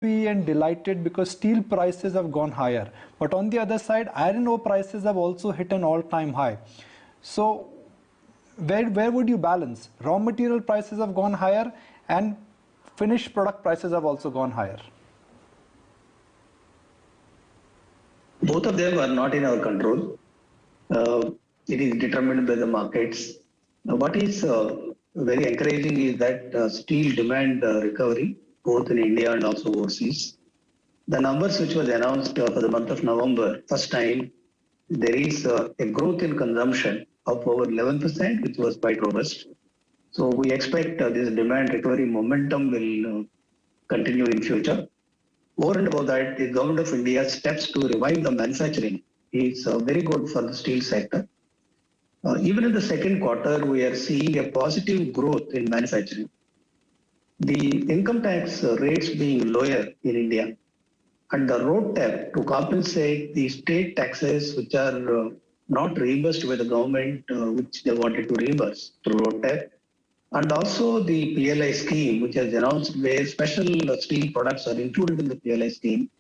happy and delighted because steel prices have gone higher. But on the other side, iron ore prices have also hit an all-time high. So where would you balance? Raw material prices have gone higher and finished product prices have also gone higher. Both of them are not in our control. It is determined by the markets. What is very encouraging is that steel demand recovery, both in India and also overseas. The numbers which was announced for the month of November, first time, there is a growth in consumption of over 11%, which was quite robust. So we expect this demand recovery momentum will continue in future. Over and above that, the government of India's steps to revive the manufacturing is very good for the steel sector. Even in the second quarter, we are seeing a positive growth in manufacturing. The income tax rates being lower in India and the road tax to compensate the state taxes which are not reimbursed by the government, which they wanted to reimburse through road tax, and also the PLI scheme, which has announced where special steel products are included in the PLI scheme.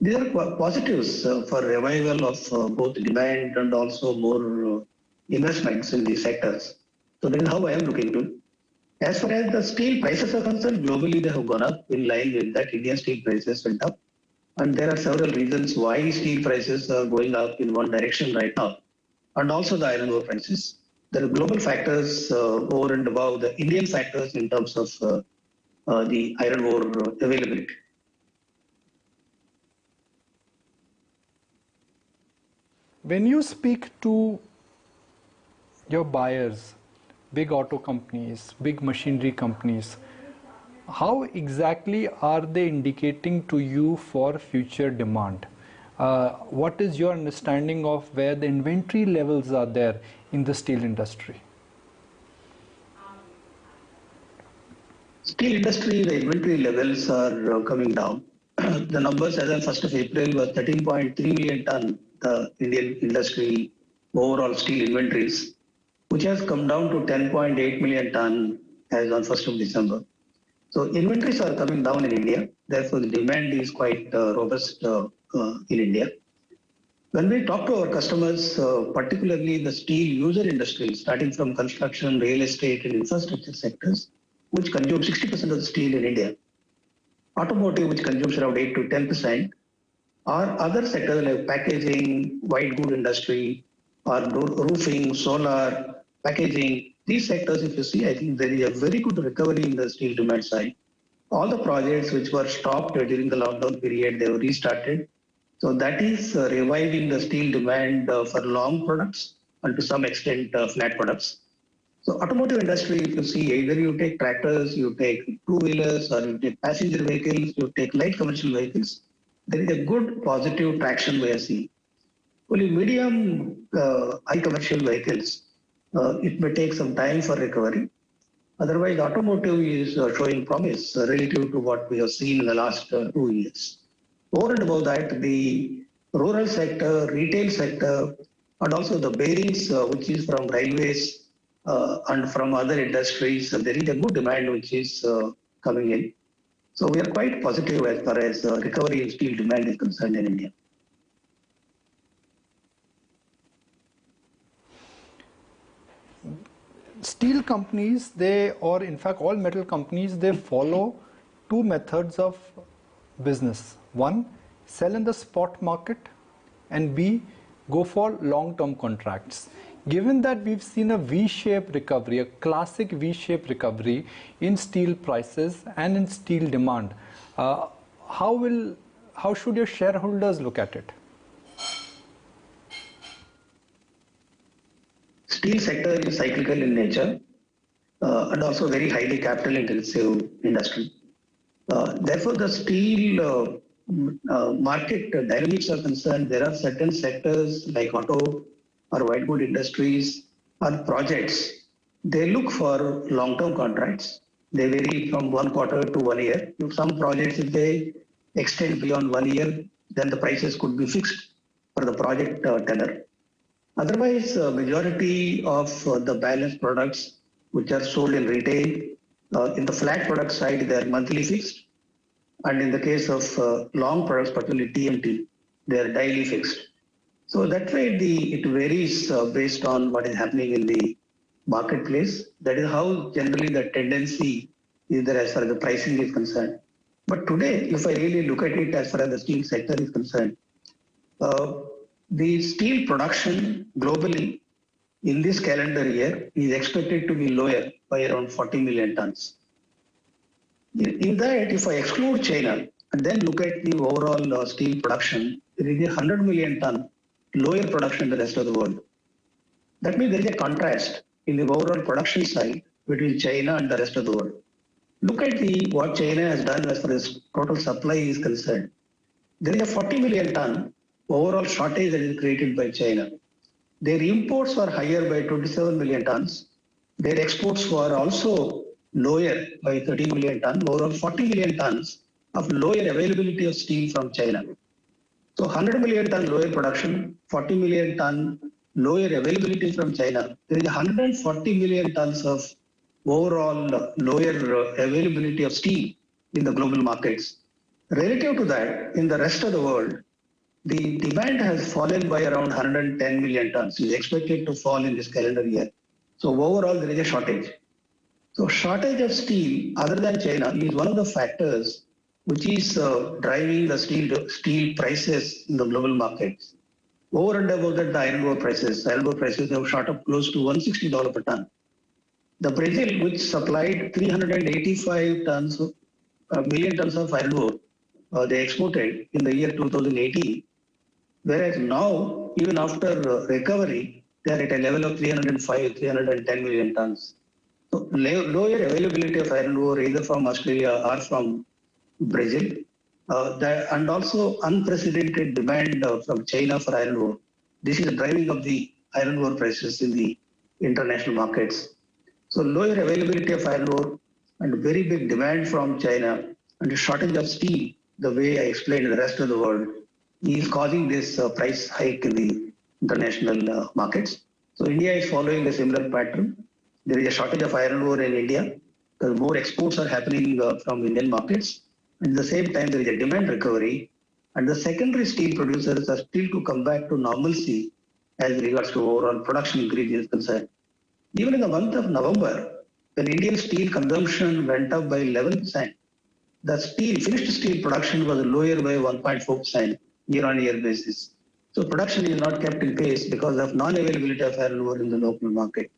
These are positives for revival of both demand and also more investments in these sectors. So that is how I am looking into it. As far as the steel prices are concerned, globally they have gone up. In line with that, Indian steel prices went up. And there are several reasons why steel prices are going up in one direction right now. And also the iron ore prices. There are global factors over and above the Indian factors in terms of the iron ore availability. When you speak to your buyers, big auto companies, big machinery companies, how exactly are they indicating to you for future demand? What is your understanding of where the inventory levels are there in the steel industry? Steel industry, the inventory levels are coming down. The numbers as of 1st of April were 13.3 million ton, the Indian industry overall steel inventories, which has come down to 10.8 million ton as on 1st of December. So inventories are coming down in India. Therefore, the demand is quite robust in India. When we talk to our customers, particularly the steel user industry, starting from construction, real estate, and infrastructure sectors, which consume 60% of the steel in India, automotive, which consumes around 8 to 10%, or other sectors like packaging, white good industry, or roofing, solar, packaging. These sectors, if you see, I think there is a very good recovery in the steel demand side. All the projects which were stopped during the lockdown period, they were restarted. So that is reviving the steel demand for long products and to some extent flat products. So automotive industry, if you see, either you take tractors, you take two-wheelers, or you take passenger vehicles, you take light commercial vehicles, there is a good positive traction we are seeing. Only medium high commercial vehicles, it may take some time for recovery. Otherwise, automotive is showing promise relative to what we have seen in the last 2 years. Over and above that, the rural sector, retail sector, and also the bearings, which is from railways and from other industries, there is a good demand which is coming in. So we are quite positive as far as recovery in steel demand is concerned in India. Steel companies, or in fact all metal companies, they follow two methods of business. One, sell in the spot market, and B, go for long-term contracts. Given that we've seen a V-shaped recovery, a classic V-shaped recovery in steel prices and in steel demand, how should your shareholders look at it? Steel sector is cyclical in nature and also very highly capital intensive industry. Therefore, the steel market dynamics are concerned, there are certain sectors like auto or white good industries or projects. They look for long-term contracts. They vary from 1 quarter to 1 year. If some projects, if they extend beyond 1 year, then the prices could be fixed for the project tenor. Otherwise, majority of the balanced products which are sold in retail, in the flat product side, they are monthly fixed. And in the case of long products, particularly TMT, they are daily fixed. So that way it varies based on what is happening in the marketplace. That is how generally the tendency is there as far as the pricing is concerned. But today, if I really look at it as far as the steel sector is concerned, uh, the steel production globally in this calendar year is expected to be lower by around 40 million tons. In that, if I exclude China and then look at the overall steel production, there is a 100 million ton lower production in the rest of the world. That means there is a contrast in the overall production side between China and the rest of the world. Look at what China has done as far as total supply is concerned. There is a 40 million ton overall shortage that is created by China. Their imports were higher by 27 million tons. Their exports were also lower by 30 million tons, overall 40 million tons of lower availability of steel from China. So 100 million ton lower production, 40 million ton lower availability from China. There is 140 million tons of overall lower availability of steel in the global markets. Relative to that, in the rest of the world, the demand has fallen by around 110 million tons. Is expected to fall in this calendar year. So overall, there is a shortage. So shortage of steel, other than China, is one of the factors which is driving the steel prices in the global markets. Over and above that, the iron ore prices have shot up close to $160 per ton. The Brazil, which supplied 385 tons, million tons of iron ore, they exported in the year 2018. Whereas now, even after recovery, they are at a level of 305, 310 million tons. So lower availability of iron ore either from Australia or from Brazil, and also unprecedented demand from China for iron ore. This is driving up the iron ore prices in the international markets. So lower availability of iron ore and very big demand from China and a shortage of steel, the way I explained in the rest of the world, is causing this price hike in the international markets. So India is following a similar pattern. There is a shortage of iron ore in India because more exports are happening from Indian markets. At the same time, there is a demand recovery, and the secondary steel producers are still to come back to normalcy as regards to overall production increase is concerned. Even in the month of November, when Indian steel consumption went up by 11%, the finished steel production was lower by 1.4% year-on-year basis. So production is not kept in pace because of non-availability of iron ore in the local market.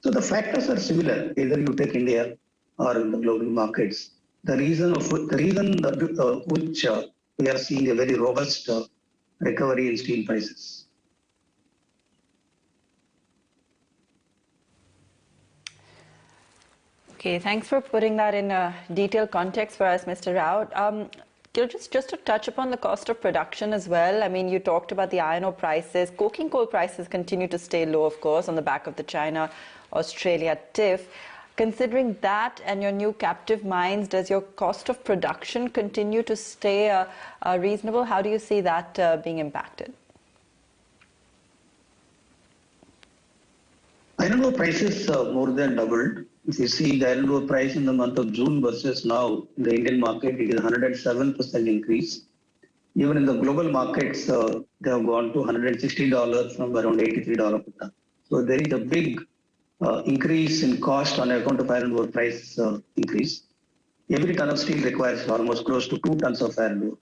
So the factors are similar, either you take India or in the global markets. The reason which we are seeing a very robust recovery in steel prices. Okay, thanks for putting that in a detailed context for us, Mr. Rao. Just to touch upon the cost of production as well. I mean, you talked about the iron ore prices. Coking coal prices continue to stay low, of course, on the back of the China-Australia tiff. Considering that and your new captive mines, does your cost of production continue to stay reasonable? How do you see that being impacted? Iron ore prices more than doubled. If you see the iron ore price in the month of June versus now in the Indian market, it is 107% increase. Even in the global markets, they have gone to $160 from around $83 per ton. So there is a big increase in cost on account of iron ore price increase. Every ton of steel requires almost close to 2 tons of iron ore.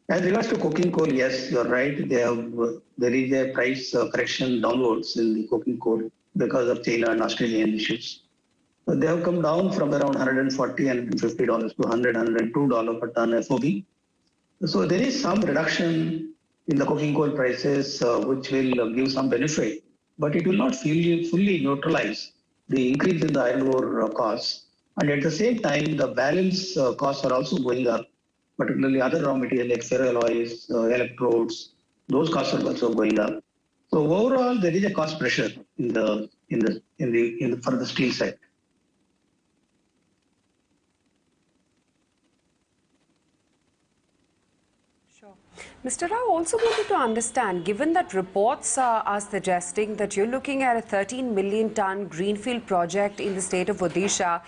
As regards to coking coal, yes, you're right. There is a price correction downwards in the coking coal because of China and Australian issues. So they have come down from around $140 and $150 to $100, $102 per ton FOB. So there is some reduction in the coking coal prices, which will give some benefit, but it will not fully neutralize the increase in the iron ore costs. And at the same time, the balance costs are also going up, particularly other raw materials like ferroalloys, electrodes. Those costs are also going up. So overall, there is a cost pressure for the steel sector. Sure. Mr. Rao, also wanted to understand, given that reports are suggesting that you're looking at a 13 million ton greenfield project in the state of Odisha,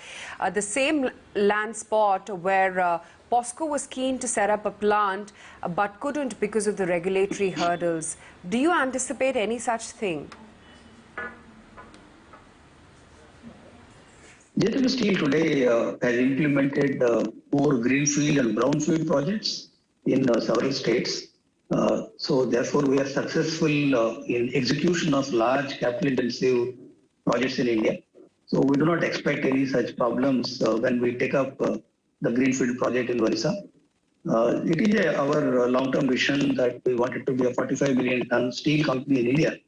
the same land spot where POSCO was keen to set up a plant but couldn't because of the regulatory hurdles. Do you anticipate any such thing? JSW Steel today has implemented more greenfield and brownfield projects in several states. So therefore, we are successful in execution of large capital-intensive projects in India. So we do not expect any such problems when we take up the greenfield project in Orissa. It is our long-term vision that we wanted to be a 45 million ton steel company in India.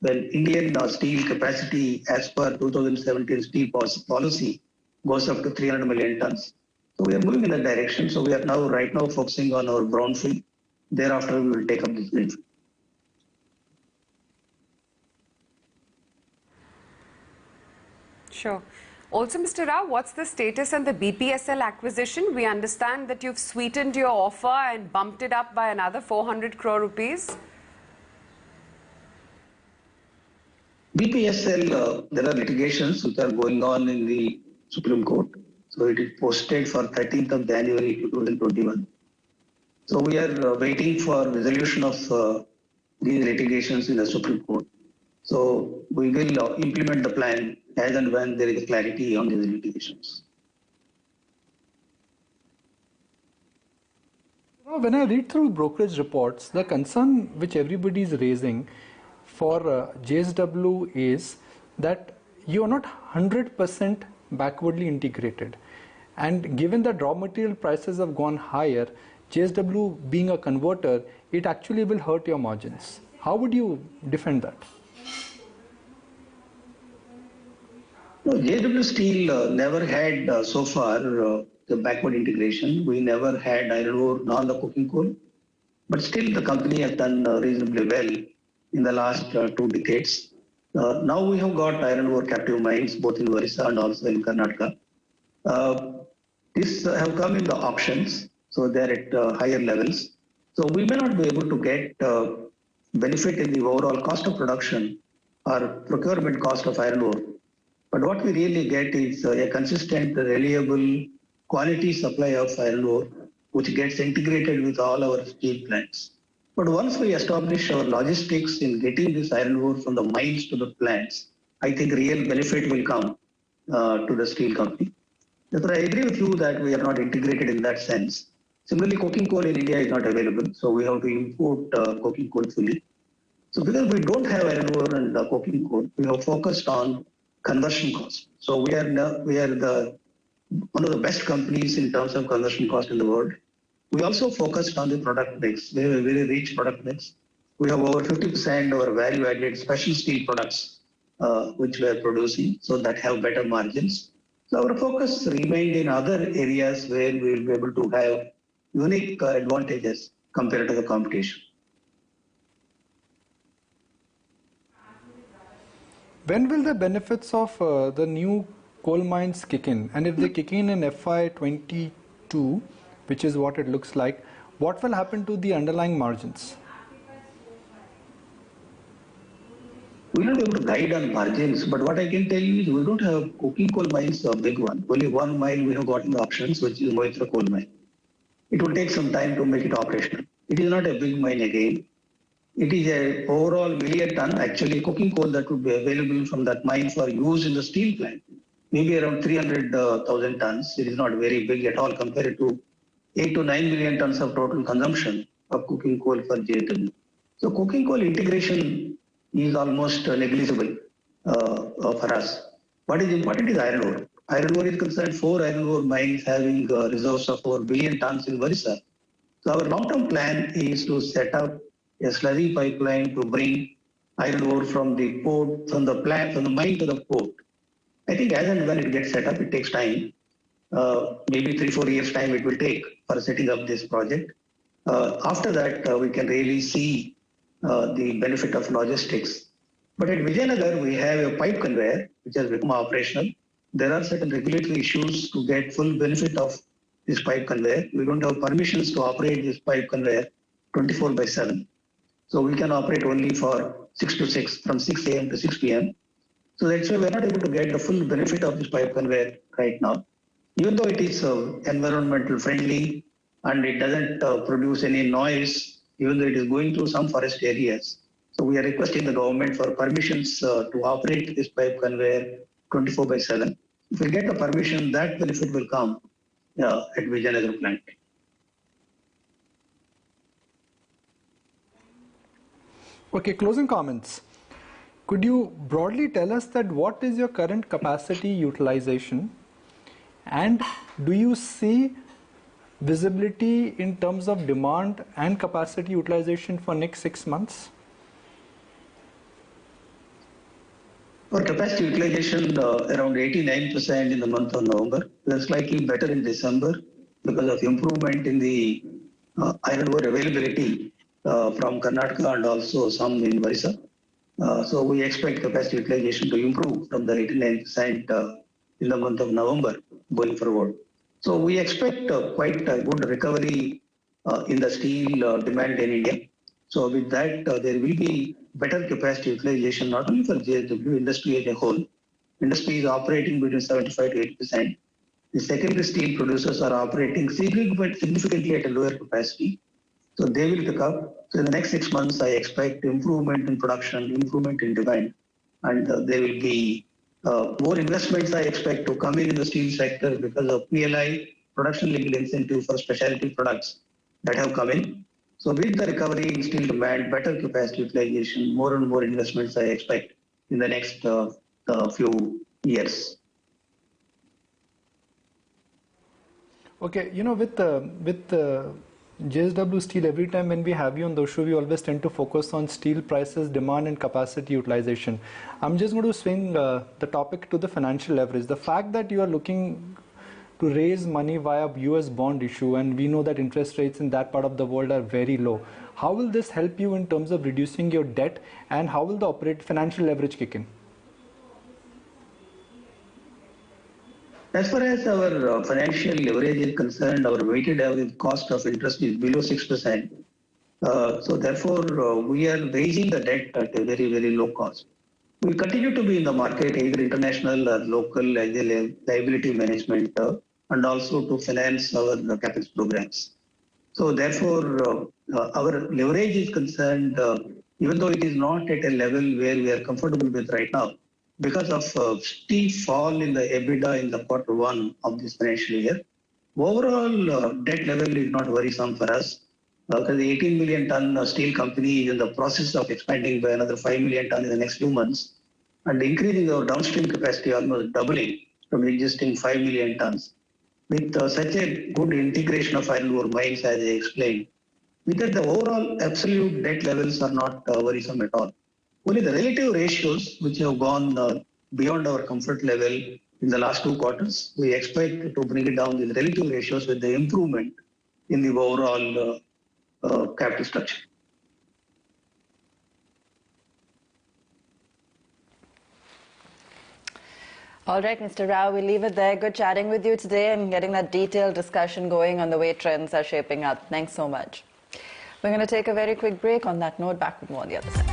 When Indian steel capacity as per 2017 steel policy goes up to 300 million tons. So we are moving in that direction. So we are now right now focusing on our brownfield. Thereafter, we will take up this greenfield. Sure. Also, Mr. Rao, what's the status on the BPSL acquisition? We understand that you've sweetened your offer and bumped it up by another 400 crore rupees. BPSL, there are litigations which are going on in the Supreme Court. So it is posted for 13th of January 2021. So we are waiting for resolution of these litigations in the Supreme Court. So we will implement the plan as and when there is clarity on these litigations. When I read through brokerage reports, the concern which everybody is raising for JSW is that you are not 100% backwardly integrated. And given that raw material prices have gone higher, JSW being a converter, it actually will hurt your margins. How would you defend that? No, JSW Steel never had so far the backward integration. We never had iron ore nor the coking coal. But still the company has done reasonably well in the last 2 decades. Now we have got iron ore captive mines both in Orissa and also in Karnataka. These have come in the auctions, so they are at higher levels. So we may not be able to get benefit in the overall cost of production or procurement cost of iron ore. But what we really get is a consistent, reliable, quality supply of iron ore, which gets integrated with all our steel plants. But once we establish our logistics in getting this iron ore from the mines to the plants, I think real benefit will come to the steel company. Therefore, I agree with you that we are not integrated in that sense. Similarly, coking coal in India is not available, so we have to import coking coal fully. So because we don't have iron ore and coking coal, we have focused on conversion cost. So we are one of the best companies in terms of conversion cost in the world. We also focused on the product mix. We have a very rich product mix. We have over 50% of our value-added special steel products, which we are producing, so that have better margins. So our focus remained in other areas where we will be able to have unique advantages compared to the competition. When will the benefits of the new coal mines kick in? And if they kick in FY22, which is what it looks like, what will happen to the underlying margins? We will not be able to guide on margins, but what I can tell you is we don't have coking coal mines, a big one. Only one mine we have got in the options, which is Moitra coal mine. It will take some time to make it operational. It is not a big mine again. It is a overall million ton, actually coking coal that would be available from that mine for use in the steel plant. Maybe around 300,000 tons. It is not very big at all compared to 8 to 9 million tons of total consumption of coking coal for JSW. So coking coal integration is almost negligible for us. What is important is iron ore. Iron ore is concerned 4 iron ore mines having reserves of 4 billion tons in Orissa. So our long-term plan is to set up a slurry pipeline to bring iron ore from the port, from the plant, from the mine to the port. I think as and when it gets set up, it takes time. Maybe 3-4 years time it will take for setting up this project. After that, we can really see the benefit of logistics. But at Vijayanagar, we have a pipe conveyor which has become operational. There are certain regulatory issues to get full benefit of this pipe conveyor. We don't have permissions to operate this pipe conveyor 24/7. So we can operate only for 6 to 6, from 6 a.m. to 6 p.m. So that's why we're not able to get the full benefit of this pipe conveyor right now. Even though it is environmental friendly and it doesn't produce any noise, even though it is going through some forest areas. So we are requesting the government for permissions to operate this pipe conveyor 24/7. If we get the permission, that benefit will come at Vijayanagar plant. Okay, closing comments. Could you broadly tell us that what is your current capacity utilization, and do you see visibility in terms of demand and capacity utilization for next 6 months? For capacity utilization, around 89% in the month of November. We are slightly better in December because of improvement in the iron ore availability from Karnataka and also some in Orissa. So we expect capacity utilization to improve from the 89% in the month of November going forward. So we expect quite a good recovery in the steel demand in India. So with that, there will be better capacity utilization, not only for JSW, industry as a whole. Industry is operating between 75 to 80%. The secondary steel producers are operating significantly at a lower capacity. So they will pick up. So in the next 6 months, I expect improvement in production, improvement in demand, and there will be more investments I expect to come in the steel sector because of PLI, production linked incentive for specialty products that have come in. So with the recovery in steel demand, better capacity utilization, more and more investments I expect in the next few years. Okay, with JSW Steel, every time when we have you on the show, we always tend to focus on steel prices, demand and capacity utilization. I'm just going to swing the topic to the financial leverage. The fact that you are looking to raise money via US bond issue, and we know that interest rates in that part of the world are very low. How will this help you in terms of reducing your debt, and how will the financial leverage kick in? As far as our financial leverage is concerned, our weighted average cost of interest is below 6%. So therefore, we are raising the debt at a very, very low cost. We continue to be in the market, either international or local, as a liability management, and also to finance our capex programs. So therefore, our leverage is concerned, even though it is not at a level where we are comfortable with right now, because of steep fall in the EBITDA in the Q1 of this financial year. Overall debt level is not worrisome for us because the 18 million ton steel company is in the process of expanding by another 5 million ton in the next few months and increasing our downstream capacity almost doubling from existing 5 million tons. With such a good integration of iron ore mines, as I explained, with that the overall absolute debt levels are not worrisome at all. Only the relative ratios, which have gone beyond our comfort level in the last 2 quarters, we expect to bring it down the relative ratios with the improvement in the overall capital structure. All right, Mr. Rao, we'll leave it there. Good chatting with you today and getting that detailed discussion going on the way trends are shaping up. Thanks so much. We're going to take a very quick break. On that note, back with more on the other side.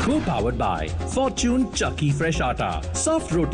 Co-powered by Fortune Chucky Fresh Atta. Soft roti